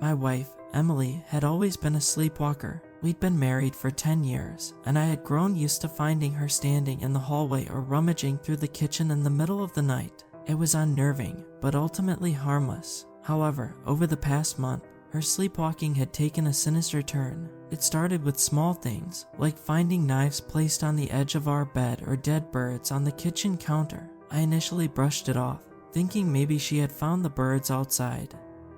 My wife, Emily, had always been a sleepwalker. We'd been married for 10 years, and I had grown used to finding her standing in the hallway or rummaging through the kitchen in the middle of the night. It was unnerving, but ultimately harmless. However, over the past month, her sleepwalking had taken a sinister turn. It started with small things, like finding knives placed on the edge of our bed or dead birds on the kitchen counter. I initially brushed it off, thinking maybe she had found the birds outside,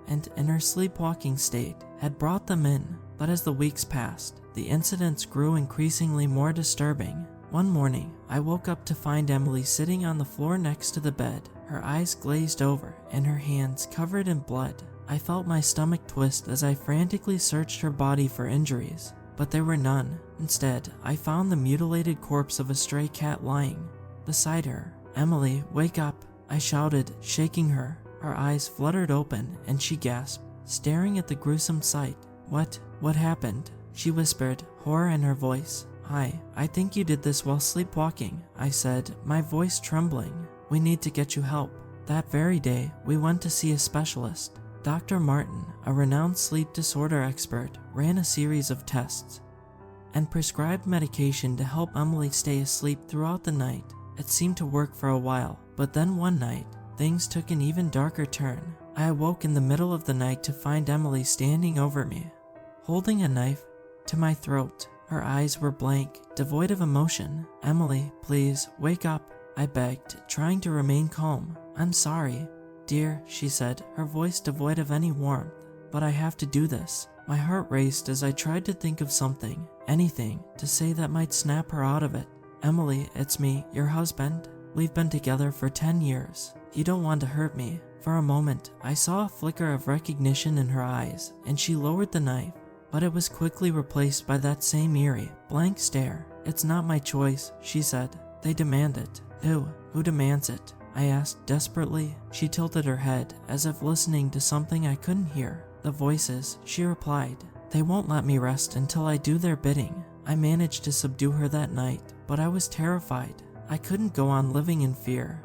and in her sleepwalking state, had brought them in. But as the weeks passed, the incidents grew increasingly more disturbing. One morning, I woke up to find Emily sitting on the floor next to the bed, her eyes glazed over and her hands covered in blood. I felt my stomach twist as I frantically searched her body for injuries, but there were none. Instead, I found the mutilated corpse of a stray cat lying beside her. "Emily, wake up," I shouted, shaking her. Her eyes fluttered open and she gasped, staring at the gruesome sight. What happened?" she whispered, horror in her voice. I think you did this while sleepwalking," I said, my voice trembling. "We need to get you help." That very day, we went to see a specialist. Dr. Martin, a renowned sleep disorder expert, ran a series of tests and prescribed medication to help Emily stay asleep throughout the night. It seemed to work for a while, but then one night, things took an even darker turn. I awoke in the middle of the night to find Emily standing over me, holding a knife to my throat. Her eyes were blank, devoid of emotion. "Emily, please, wake up," I begged, trying to remain calm. "I'm sorry, dear," she said, her voice devoid of any warmth, "but I have to do this." My heart raced as I tried to think of something, anything, to say that might snap her out of it. "Emily, it's me, your husband. We've been together for 10 years. You don't want to hurt me." For a moment, I saw a flicker of recognition in her eyes, and she lowered the knife, but it was quickly replaced by that same eerie, blank stare. "It's not my choice," she said. "They demand it." Who demands it?" I asked desperately. She tilted her head, as if listening to something I couldn't hear. "The voices," she replied. "They won't let me rest until I do their bidding." I managed to subdue her that night, but I was terrified. I couldn't go on living in fear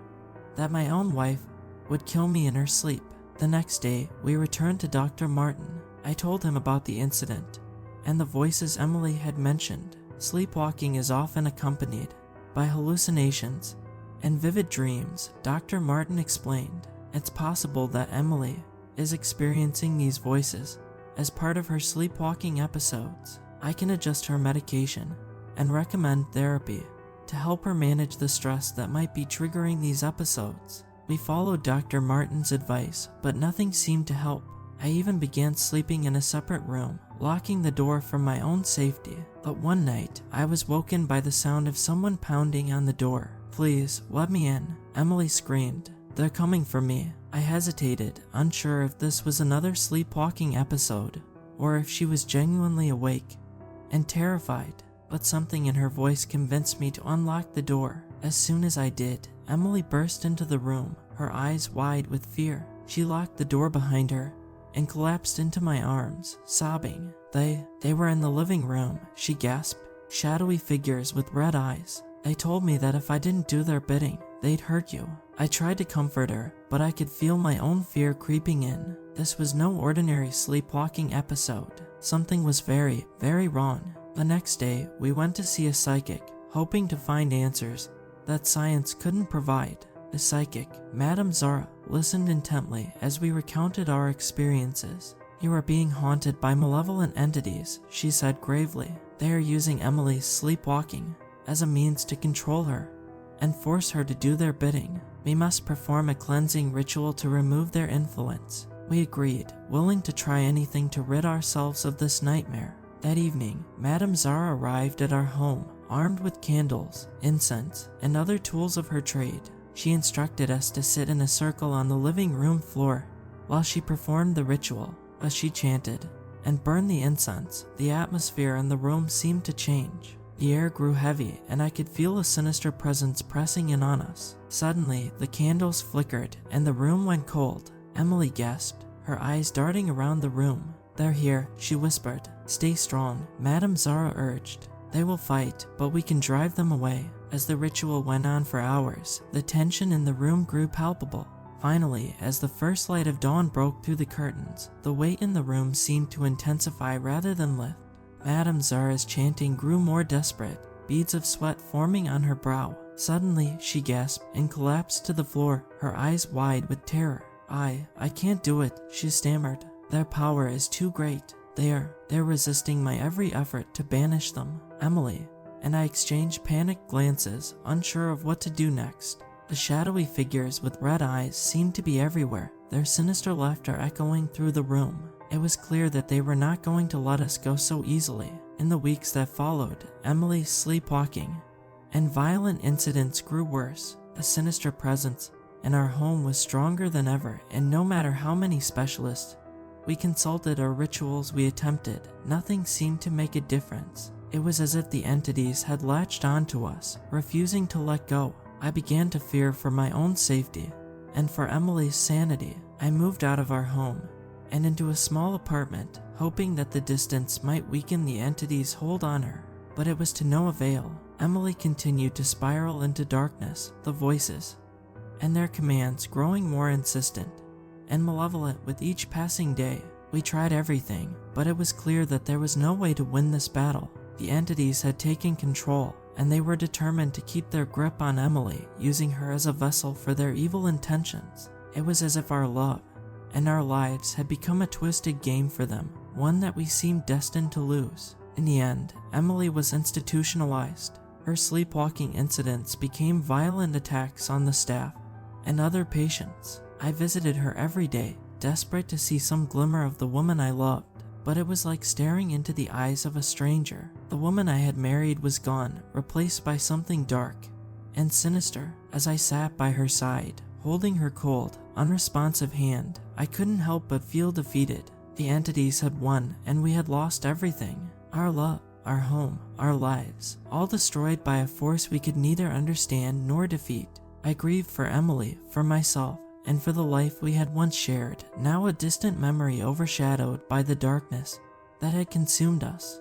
that my own wife would kill me in her sleep. The next day, we returned to Dr. Martin. I told him about the incident and the voices Emily had mentioned. Sleepwalking is often accompanied by hallucinations and vivid dreams, Dr. Martin explained. It's possible that Emily is experiencing these voices as part of her sleepwalking episodes. I can adjust her medication and recommend therapy to help her manage the stress that might be triggering these episodes. We followed Dr. Martin's advice, but nothing seemed to help. I even began sleeping in a separate room, locking the door for my own safety. But one night, I was woken by the sound of someone pounding on the door. "Please, let me in," Emily screamed. "They're coming for me." I hesitated, unsure if this was another sleepwalking episode, or if she was genuinely awake and terrified. But something in her voice convinced me to unlock the door. As soon as I did, Emily burst into the room, her eyes wide with fear. She locked the door behind her and collapsed into my arms, sobbing. They were in the living room," she gasped. "Shadowy figures with red eyes. They told me that if I didn't do their bidding, they'd hurt you." I tried to comfort her, but I could feel my own fear creeping in. This was no ordinary sleepwalking episode. Something was very, very wrong. The next day, we went to see a psychic, hoping to find answers that science couldn't provide. The psychic, Madame Zara, listened intently as we recounted our experiences. "You are being haunted by malevolent entities," she said gravely. "They are using Emily's sleepwalking as a means to control her and force her to do their bidding. We must perform a cleansing ritual to remove their influence." We agreed, willing to try anything to rid ourselves of this nightmare. That evening, Madame Zara arrived at our home, armed with candles, incense, and other tools of her trade. She instructed us to sit in a circle on the living room floor while she performed the ritual. As she chanted and burned the incense, the atmosphere in the room seemed to change. The air grew heavy, and I could feel a sinister presence pressing in on us. Suddenly, the candles flickered, and the room went cold. Emily gasped, her eyes darting around the room. "They're here," she whispered. "Stay strong," Madame Zara urged. "They will fight, but we can drive them away." As the ritual went on for hours, the tension in the room grew palpable. Finally, as the first light of dawn broke through the curtains, the weight in the room seemed to intensify rather than lift. Madame Zara's chanting grew more desperate, beads of sweat forming on her brow. Suddenly, she gasped and collapsed to the floor, her eyes wide with terror. I can't do it," she stammered. "Their power is too great. They're resisting my every effort to banish them, Emily." And I exchanged panicked glances, unsure of what to do next. The shadowy figures with red eyes seemed to be everywhere, their sinister laughter echoing through the room. It was clear that they were not going to let us go so easily. In the weeks that followed, Emily's sleepwalking and violent incidents grew worse. The sinister presence in our home was stronger than ever, and no matter how many specialists we consulted or rituals we attempted, nothing seemed to make a difference. It was as if the entities had latched onto us, refusing to let go. I began to fear for my own safety and for Emily's sanity. I moved out of our home and into a small apartment, hoping that the distance might weaken the entity's hold on her. But it was to no avail. Emily continued to spiral into darkness, the voices and their commands growing more insistent and malevolent with each passing day. We tried everything, but it was clear that there was no way to win this battle. The entities had taken control, and they were determined to keep their grip on Emily, using her as a vessel for their evil intentions. It was as if our love and our lives had become a twisted game for them, one that we seemed destined to lose. In the end, Emily was institutionalized. Her sleepwalking incidents became violent attacks on the staff and other patients. I visited her every day, desperate to see some glimmer of the woman I loved, but it was like staring into the eyes of a stranger. The woman I had married was gone, replaced by something dark and sinister. As I sat by her side, holding her cold, unresponsive hand, I couldn't help but feel defeated. The entities had won, and we had lost everything. Our love, our home, our lives, all destroyed by a force we could neither understand nor defeat. I grieved for Emily, for myself, and for the life we had once shared, now a distant memory overshadowed by the darkness that had consumed us.